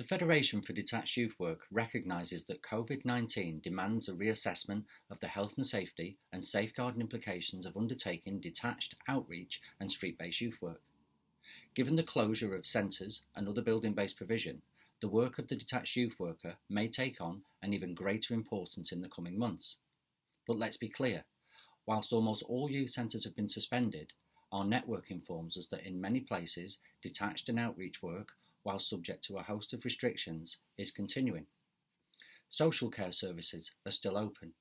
The Federation for Detached Youth Work recognises that Covid-19 demands a reassessment of the health and safety and safeguarding implications of undertaking detached, outreach and street-based youth work. Given the closure of centres and other building-based provision, the work of the detached youth worker may take on an even greater importance in the coming months. But let's be clear, whilst almost all youth centres have been suspended, our network informs us that in many places, detached and outreach work, while subject to a host of restrictions, is continuing. Social care services are still open,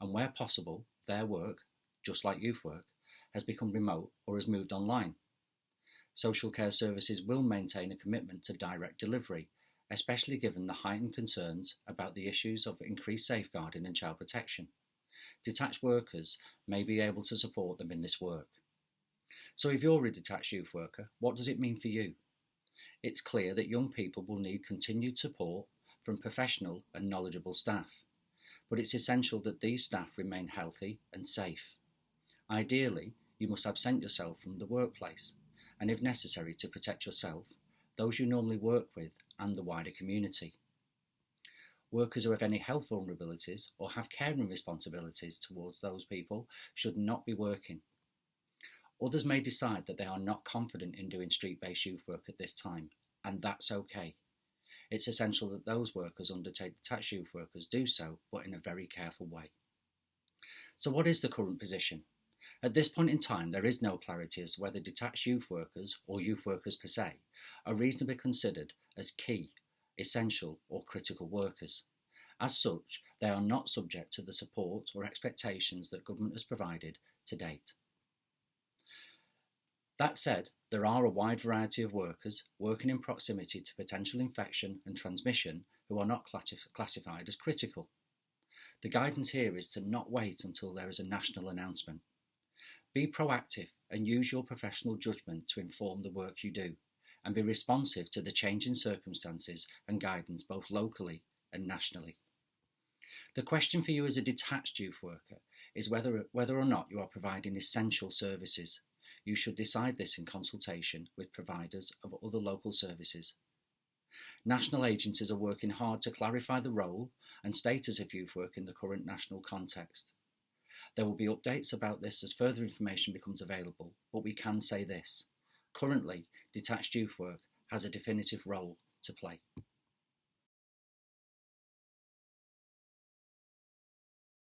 and where possible, their work, just like youth work, has become remote or has moved online. Social care services will maintain a commitment to direct delivery, especially given the heightened concerns about the issues of increased safeguarding and child protection. Detached workers may be able to support them in this work. So if you're a detached youth worker, what does it mean for you? It's clear that young people will need continued support from professional and knowledgeable staff, but it's essential that these staff remain healthy and safe. Ideally, you must absent yourself from the workplace, and if necessary to protect yourself, those you normally work with and the wider community. Workers who have any health vulnerabilities or have caring responsibilities towards those people should not be working. Others may decide that they are not confident in doing street-based youth work at this time, and that's okay. It's essential that those workers undertake detached youth workers do so, but in a very careful way. So what is the current position? At this point in time, there is no clarity as to whether detached youth workers, or youth workers per se, are reasonably considered as key, essential or critical workers. As such, they are not subject to the support or expectations that government has provided to date. That said, there are a wide variety of workers working in proximity to potential infection and transmission who are not classified as critical. The guidance here is to not wait until there is a national announcement. Be proactive and use your professional judgment to inform the work you do, and be responsive to the changing circumstances and guidance both locally and nationally. The question for you as a detached youth worker is whether or not you are providing essential services. You should decide this in consultation with providers of other local services. National agencies are working hard to clarify the role and status of youth work in the current national context. There will be updates about this as further information becomes available, but we can say this. Currently, detached youth work has a definitive role to play.